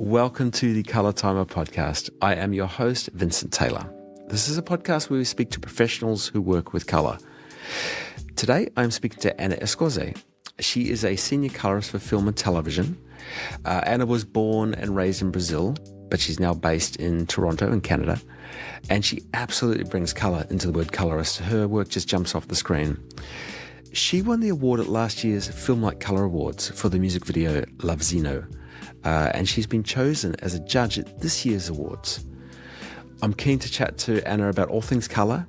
Welcome to the Color Timer podcast. I am your host, Vincent Taylor. This is a podcast where we speak to professionals who work with color. Today, I'm speaking to Anna Escorse. She is a senior colorist for film and television. Anna was born and raised in Brazil, but she's now based in Toronto in Canada. And she absolutely brings color into the word colorist. Her work just jumps off the screen. She won the award at last year's Filmlight Color Awards for the music video Lovezino. And she's been chosen as a judge at this year's awards. I'm keen to chat to Anna about all things colour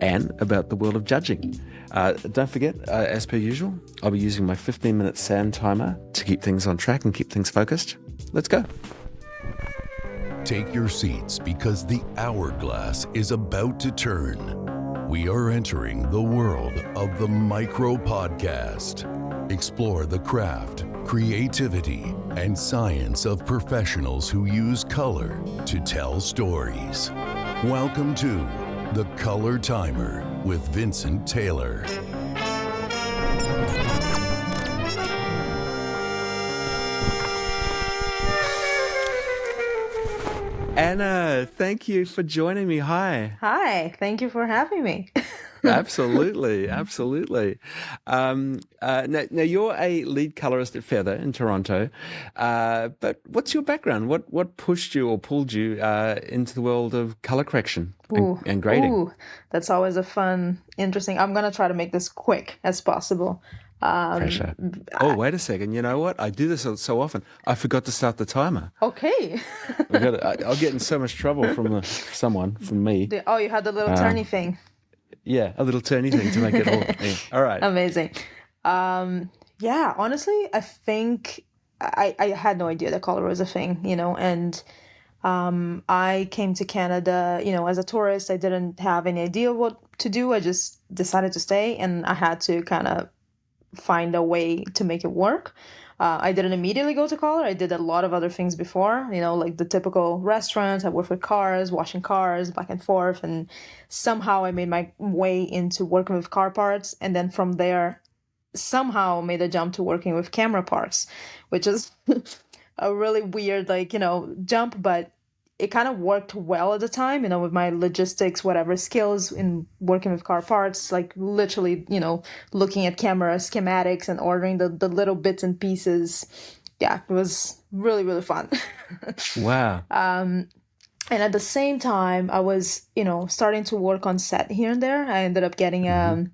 and about the world of judging. Don't forget, as per usual, I'll be using my 15-minute sound timer to keep things on track and keep things focused. Let's go. Take your seats because the hourglass is about to turn. We are entering the world of the micro podcast. Explore the craft, creativity, and science of professionals who use color to tell stories. Welcome to The Color Timer with Vincent Taylor. Anna, thank you for joining me. Hi. Hi, thank you for having me. Absolutely. Now you're a lead colorist at Feather in Toronto, but what's your background? What pushed you or pulled you into the world of color correction and grading? Ooh, that's always a fun, interesting. I'm gonna try to make this quick as possible. Pressure. Oh, wait a second. You know what? I do this so often. I forgot to start the timer. Okay. I'll get in so much trouble from me. You had the little turny thing. Yeah, a little turny thing to make it all. Yeah. All right. Amazing. Yeah, honestly, I think I had no idea that color was a thing, and I came to Canada, as a tourist. I didn't have any idea what to do. I just decided to stay, and I had to kind of find a way to make it work. I didn't immediately go to color. I did a lot of other things before, like the typical restaurants. I worked with cars, washing cars back and forth. And somehow I made my way into working with car parts. And then from there, somehow made a jump to working with camera parts, which is a really weird, jump, but it kind of worked well at the time, with my logistics, whatever skills in working with car parts, like literally, looking at camera schematics and ordering the little bits and pieces. Yeah, it was really, really fun. Wow. And at the same time, I was, starting to work on set here and there. I ended up getting an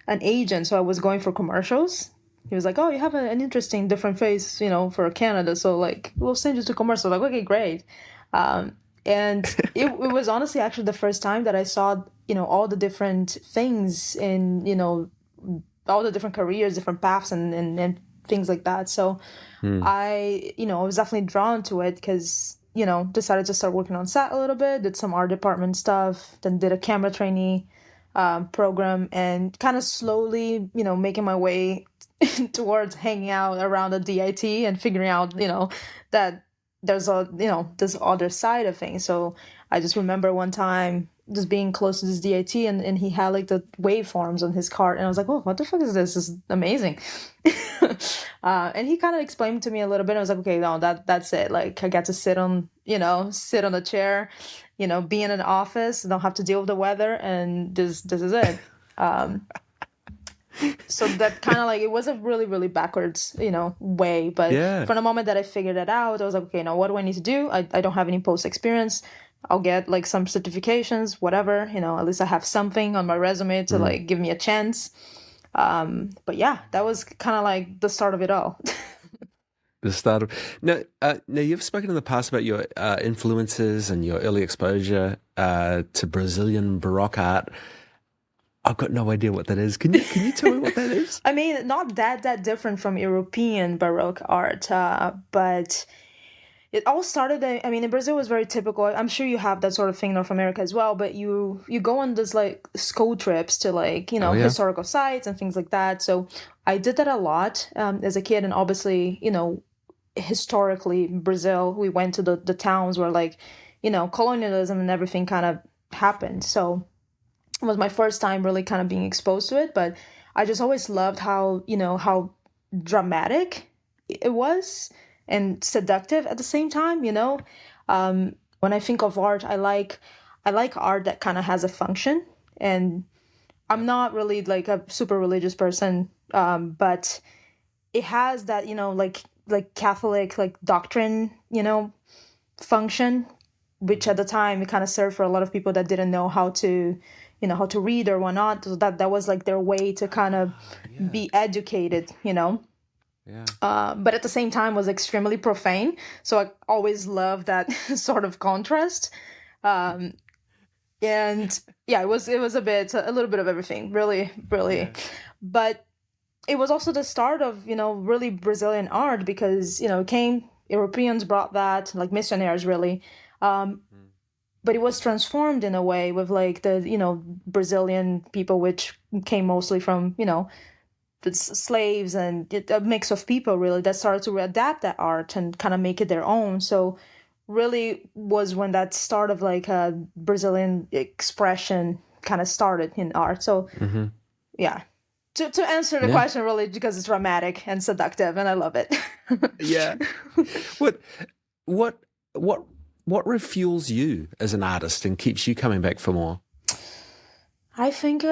agent. So I was going for commercials. He was like, oh, you have an interesting different face, for Canada. So we'll send you to commercials. Like, okay, great. And it was honestly actually the first time that I saw, all the different things in, all the different careers, different paths and things like that. So I was definitely drawn to it because, decided to start working on set a little bit, did some art department stuff, then did a camera trainee program and kind of slowly, making my way towards hanging out around the DIT and figuring out, that there's this other side of things. So I just remember one time just being close to this DIT and he had the waveforms on his cart and I was like, oh, what the fuck is this? This is amazing. And he kind of explained to me a little bit. I was like, okay, no, that's it. I got to sit on the chair, be in an office, don't have to deal with the weather, and this is it. So that kind of it was a really, really backwards, way. But from the moment that I figured it out, I was like, okay, now what do I need to do? I don't have any post experience. I'll get some certifications, whatever, at least I have something on my resume to give me a chance. But yeah, that was kind of the start of it all. The start of now you've spoken in the past about your influences and your early exposure to Brazilian Baroque art. I've got no idea what that is. Can you tell me what that is? I mean, not that different from European Baroque art, but it all started. In Brazil it was very typical. I'm sure you have that sort of thing in North America as well. But you go on this school trips to historical sites and things like that. So I did that a lot as a kid, and obviously historically Brazil, we went to the towns where colonialism and everything kind of happened. So it was my first time really kind of being exposed to it, but I just always loved how dramatic it was. and seductive at the same time, you know? When I think of art, I like art that kind of has a function. And I'm not really like a super religious person, but it has that, you know, like Catholic like doctrine, you know, function, which at the time it kind of served for a lot of people that didn't know how to, you know, how to read or whatnot. So that was like their way to kind of be educated, you know. Yeah. But at the same time was extremely profane. So I always loved that sort of contrast. Um, and yeah, it was a little bit of everything, really, really. Yeah. But it was also the start of, you know, really Brazilian art because, you know, Europeans brought that, like missionaries really. But it was transformed in a way with like the, you know, Brazilian people, which came mostly from, you know, slaves and a mix of people really that started to adapt that art and kind of make it their own. So really was when that start of like a Brazilian expression kind of started in art. So yeah, to answer the Yeah. question really because it's dramatic and seductive and I love it. Yeah. What what what what refuels you as an artist and keeps you coming back for more? I think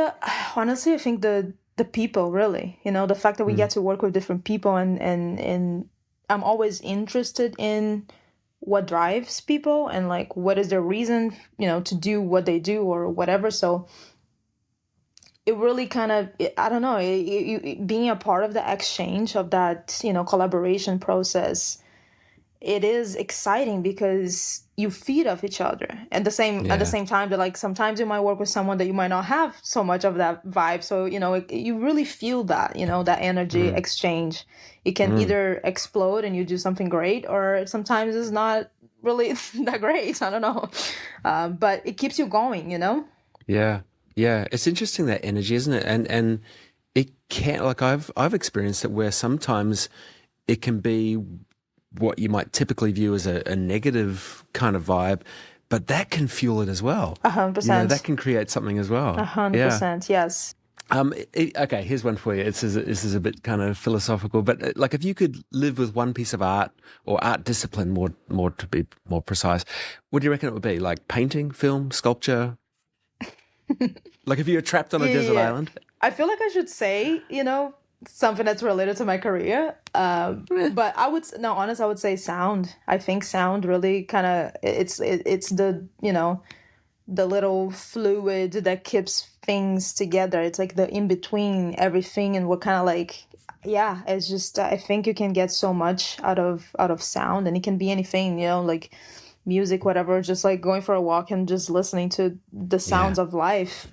honestly, I think the people really, you know, the fact that we get to work with different people and I'm always interested in what drives people and like what is their reason, you know, to do what they do or whatever. So it really kind of, I don't know, being a part of the exchange of that, you know, collaboration process, it is exciting because you feed off each other at the Yeah. same time that like sometimes you might work with someone that you might not have so much of that vibe. So, you know, you really feel that, you know, that energy exchange. It can either explode and you do something great or sometimes it's not really that great. I don't know. But it keeps you going, you know? Yeah. Yeah. It's interesting that energy, isn't it? And it can, like I've experienced it where sometimes it can be what you might typically view as a negative kind of vibe, but that can fuel it as well. You know, that 100%. can create something as well. Yeah. 100%. Yes. Okay, here's one for you. This is a bit kind of philosophical, but like if you could live with one piece of art or art discipline, more to be more precise, what do you reckon it would be? Like painting, film, sculpture? Like if you were trapped on a desert Yeah. island? I feel like I should say, you know, something that's related to my career. But I would, no, honest, I would say sound. I think sound really kind of, it's the, you know, the little fluid that keeps things together. It's like the in between everything and what kind of like, yeah, it's just, I think you can get so much out of sound and it can be anything, you know, like music, whatever, just like going for a walk and just listening to the Yeah. sounds of life.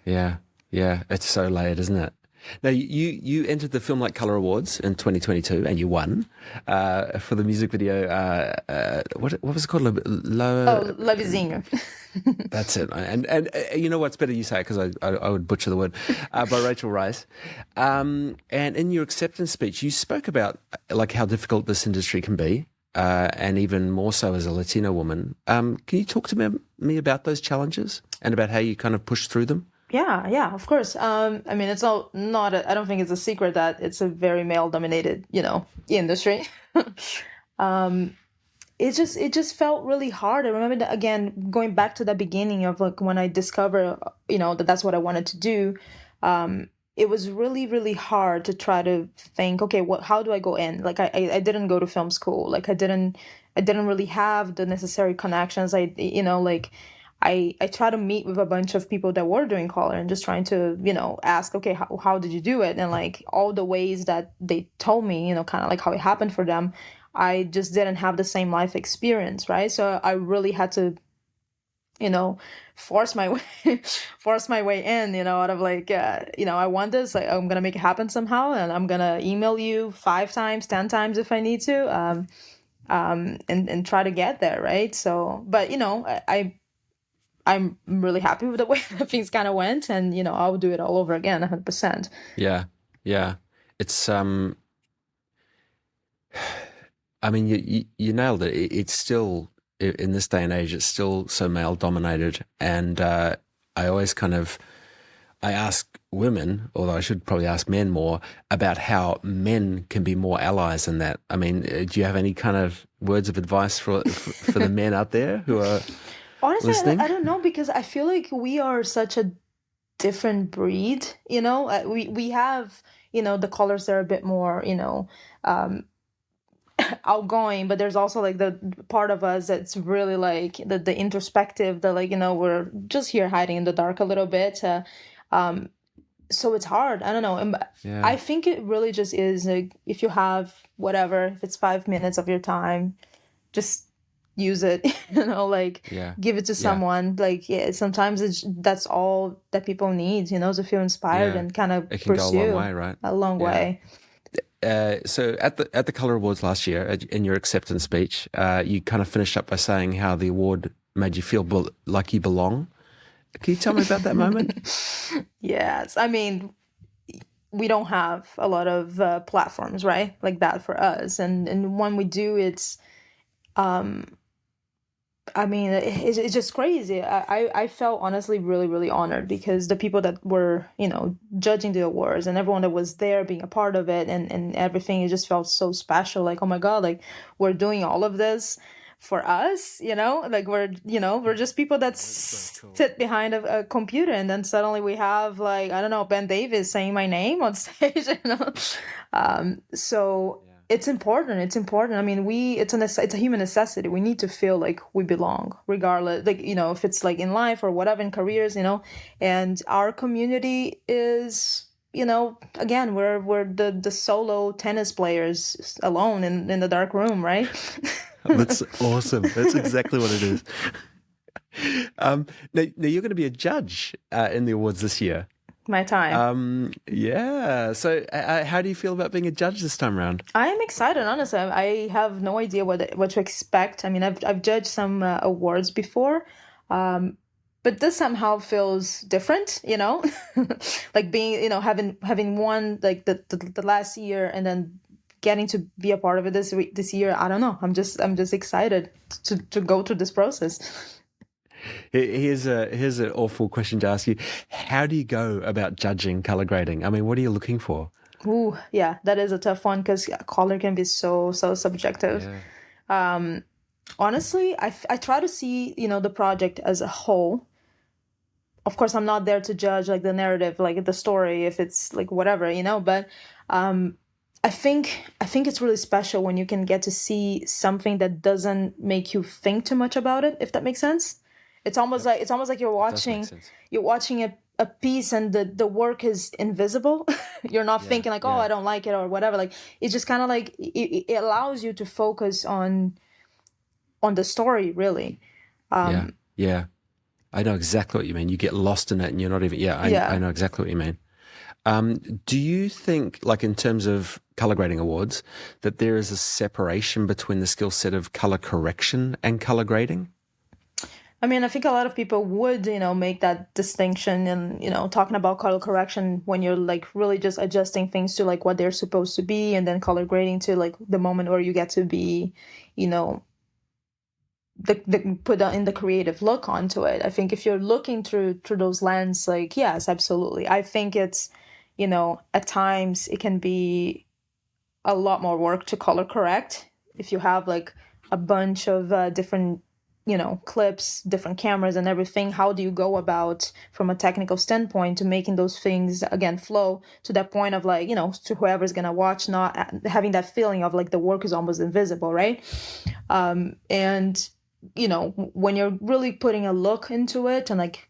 Yeah, yeah, it's so layered, isn't it? Now you entered the Filmlight Color Awards in 2022 and you won for the music video. What was it called? Oh, La Vizinha. That's it. And you know what's better you say because I would butcher the word by Rachel Rice. And in your acceptance speech, you spoke about like how difficult this industry can be, and even more so as a Latino woman. Can you talk to me about those challenges and about how you kind of push through them? Yeah, of course. I mean, it's all not, I don't think it's a secret that it's a very male dominated, you know, industry. It just felt really hard. I remember that, again, going back to the beginning of like when I discovered, you know, that that's what I wanted to do. It was really, really hard to try to think, okay, how do I go in? Like I didn't go to film school. Like I didn't really have the necessary connections. You know, like I try to meet with a bunch of people that were doing color and just trying to, you know, ask, okay, how did you do it? And like all the ways that they told me, you know, kind of like how it happened for them, I just didn't have the same life experience, right? So I really had to, you know, force my way, force my way in, you know, out of like, you know, I want this, like, I'm gonna make it happen somehow, and I'm gonna email you 5 times, 10 times if I need to, and try to get there, right? So, but you know, I'm really happy with the way that things kind of went, and you know, I'll do it all over again, 100%. Yeah, yeah. It's I mean, you nailed it. It's still in this day and age, it's still so male dominated, and I always kind of I ask women, although I should probably ask men more, about how men can be more allies in that. I mean, do you have any kind of words of advice for the men out there who are Honestly, listening? I don't know, because I feel like we are such a different breed, you know. We have, you know, the colors that are a bit more, you know, um, outgoing, but there's also like the part of us that's really like the introspective, the like, you know, we're just here hiding in the dark a little bit. Um, so it's hard. I don't know. Yeah. I think it really just is like, if you have whatever, if it's 5 minutes of your time, just use it. You know, like Yeah. give it to Yeah. someone. Like, yeah, sometimes that's all that people need, you know, to feel inspired Yeah. and kind of It can go a long pursue way, right? a long Yeah. way. So at the Color Awards last year, in your acceptance speech, you kind of finished up by saying how the award made you feel like you belong. Can you tell me about that moment? Yes, I mean, we don't have a lot of platforms, right, like that for us, and when we do, it's I mean, it's just crazy. I felt honestly really, really honored, because the people that were, you know, judging the awards and everyone that was there being a part of it, and everything, it just felt so special. Like, oh my God, like we're doing all of this for us, you know, like we're, you know, we're just people that sit behind a computer, and then suddenly we have like, I don't know, Ben Davis saying my name on stage, you know. So it's important. It's important. I mean, it's a human necessity. We need to feel like we belong, regardless, like, you know, if it's like in life or whatever, in careers, you know. And our community is, you know, again, we're the solo tennis players alone in the dark room, right? That's awesome. That's exactly what it is. Now you're going to be a judge in the awards this year. My time. Yeah. So, how do you feel about being a judge this time around? I am excited, honestly. I have no idea what to expect. I mean, I've judged some awards before, but this somehow feels different, you know, like being, you know, having won like the last year, and then getting to be a part of it this year. I don't know. I'm just excited to go through this process. Here's an awful question to ask you. How do you go about judging color grading? I mean, what are you looking for? Ooh, yeah, that is a tough one, because color can be so subjective. Yeah. Honestly, I try to see, you know, the project as a whole. Of course, I'm not there to judge like the narrative, like the story, if it's like whatever, you know, but I think it's really special when you can get to see something that doesn't make you think too much about it, if that makes sense. It's almost like Does make sense. you're watching a piece, and the work is invisible. You're not Yeah. thinking like, oh, Yeah. I don't like it or whatever. Like, it's just kind of like it allows you to focus on the story, really. Yeah. Yeah. I know exactly what you mean. You get lost in it and you're not even, yeah, I Yeah. know exactly what you mean. Do you think, like in terms of color grading awards, that there is a separation between the skill set of color correction and color grading? I mean, I think a lot of people would, you know, make that distinction, and, you know, talking about color correction when you're like really just adjusting things to like what they're supposed to be, and then color grading to like the moment where you get to be, you know, the put in the creative look onto it. I think if you're looking through those lens, like, yes, absolutely. I think it's, you know, at times it can be a lot more work to color correct if you have like a bunch of different, you know, clips, different cameras and everything. How do you go about from a technical standpoint to making those things again flow to that point of like, you know, to whoever's gonna watch, not having that feeling of like the work is almost invisible, right? And you know, when you're really putting a look into it, and like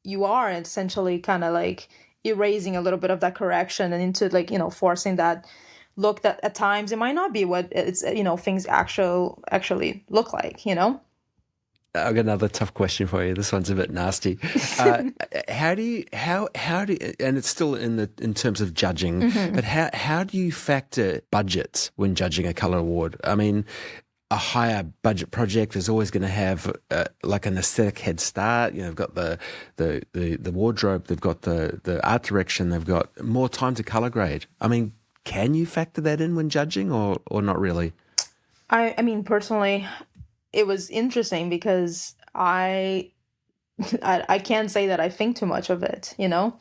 you are essentially kind of like erasing a little bit of that correction, and into like, you know, forcing that look that at times it might not be what it's, you know, things actually look like, you know. I've got another tough question for you. This one's a bit nasty. How do you, and it's still in terms of judging, but how do you factor budgets when judging a color award? I mean, a higher budget project is always going to have like an aesthetic head start. You know, they've got the wardrobe, they've got the art direction, they've got more time to color grade. I mean, can you factor that in when judging, or not really? I mean, personally, it was interesting because I I can't say that I think too much of it, you know.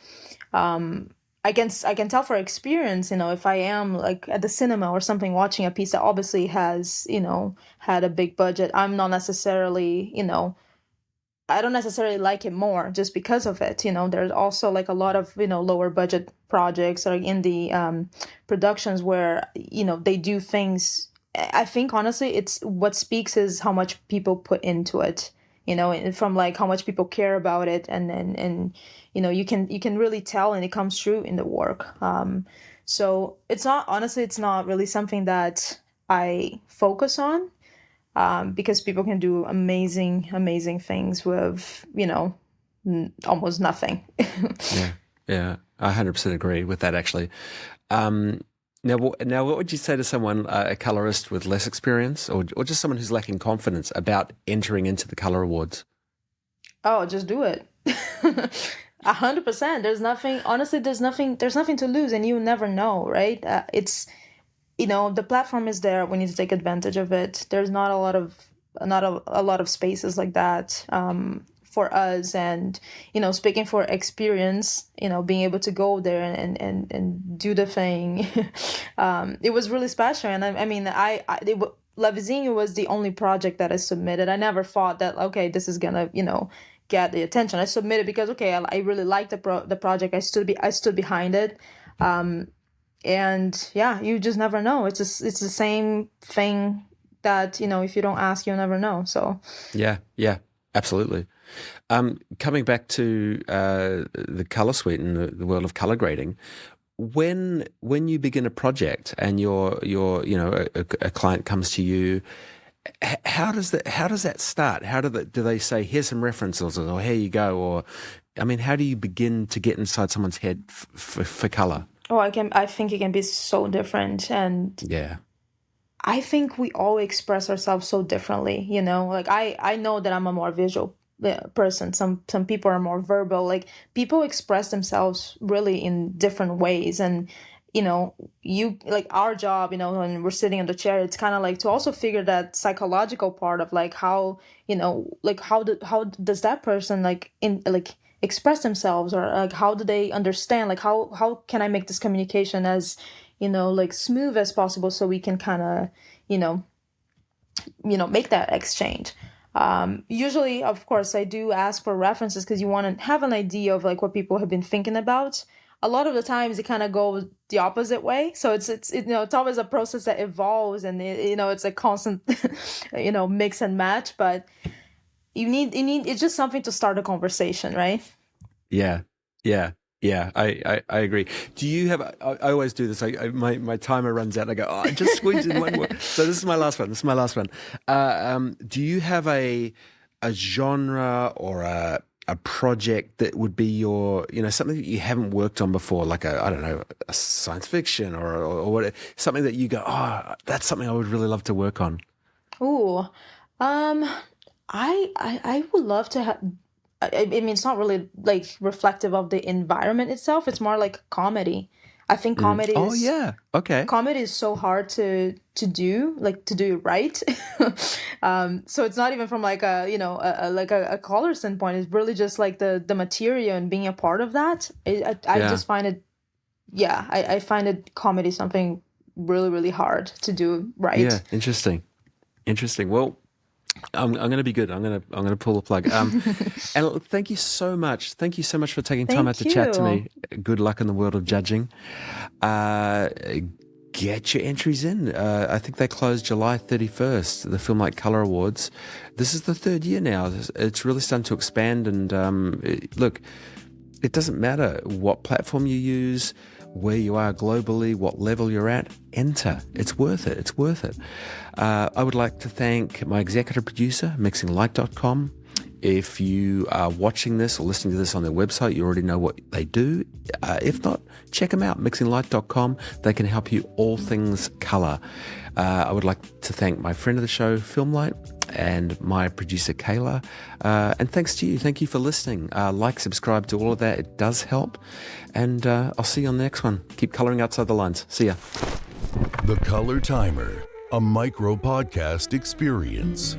I can tell for experience, you know, if I am like at the cinema or something watching a piece that obviously has, you know, had a big budget, I'm not necessarily, you know, I don't necessarily like it more just because of it. You know, there's also like a lot of, you know, lower budget projects or indie productions where, you know, they do things. I think honestly, it's what speaks is how much people put into it, you know, and from like how much people care about it. And, you know, you can really tell and it comes through in the work. So it's not, honestly, it's not really something that I focus on, because people can do amazing, amazing things with, you know, almost nothing. Yeah, yeah, I 100% agree with that actually. Um, now, what would you say to someone, a colorist with less experience, or just someone who's lacking confidence about entering into the color awards? Oh, just do it. 100%. There's nothing, honestly, there's nothing to lose, and you never know, right? It's, you know, the platform is there. We need to take advantage of it. There's not a lot of spaces like that, for us. And, you know, speaking for experience, you know, being able to go there and do the thing, it was really special. And I mean, La Vizinha was the only project that I submitted. I never thought that, okay, this is gonna, you know, get the attention. I submitted because, okay, I really liked the project. I stood behind it. And yeah, you just never know. It's the same thing that, you know, if you don't ask, you'll never know. So Yeah, yeah, absolutely. Coming back to the color suite and the world of color grading, when you begin a project and your you know a client comes to you, how does that start? Do they say, here's some references, or here you go, or I mean, how do you begin to get inside someone's head for color? oh, I think it can be so different. And Yeah, I think we all express ourselves so differently, you know. Like I know that I'm a more visual person. Some people are more verbal. Like people express themselves really in different ways. And, you know, you like our job, you know, when we're sitting in the chair, it's kind of like to also figure that psychological part of like how, you know, like how does that person like in like express themselves, or like how do they understand, like how can I make this communication as, you know, like smooth as possible, so we can kind of, you know, make that exchange. Usually, of course, I do ask for references because you want to have an idea of like what people have been thinking about. A lot of the times it kind of goes the opposite way. So you know, it's always a process that evolves, and you know, it's a constant you know, mix and match. But you need it's just something to start a conversation, right? yeah, yeah, yeah. I agree. Do you have? I always do this. My timer runs out. And I go, oh, I just squeezed in one more. So this is my last one. Do you have a genre or a project that would be your, you know, something that you haven't worked on before, like I don't know, a science fiction or what, something that you go, oh, that's something I would really love to work on. Ooh, um, I would love to have. I mean, it's not really like reflective of the environment itself. It's more like comedy. I think Oh yeah. Okay. comedy is so hard to do, like to do it right. So it's not even from like a, you know, a color standpoint. It's really just like the material and being a part of that. I Yeah. just find it, yeah, I find it comedy something really, really hard to do right. Yeah. Interesting. Interesting. Well, I'm going to be good. I'm going to pull the plug. And thank you so much. Thank you so much for taking time out Thank to chat to you. me. Good luck in the world of judging. Uh, get your entries in. I think they close July 31st, the Filmlight Color Awards. This is the third year now. It's really starting to expand. And look, it doesn't matter what platform you use, where you are globally, what level you're at, enter. It's worth it. It's worth it. I would like to thank my executive producer, MixingLight.com. If you are watching this or listening to this on their website, you already know what they do. If not, check them out, MixingLight.com. They can help you all things color. I would like to thank my friend of the show, Filmlight, and my producer, Kayla. And thanks to you. Thank you for listening. Like, subscribe to all of that. It does help. And I'll see you on the next one. Keep coloring outside the lines. See ya. The Color Timer, a micro podcast experience.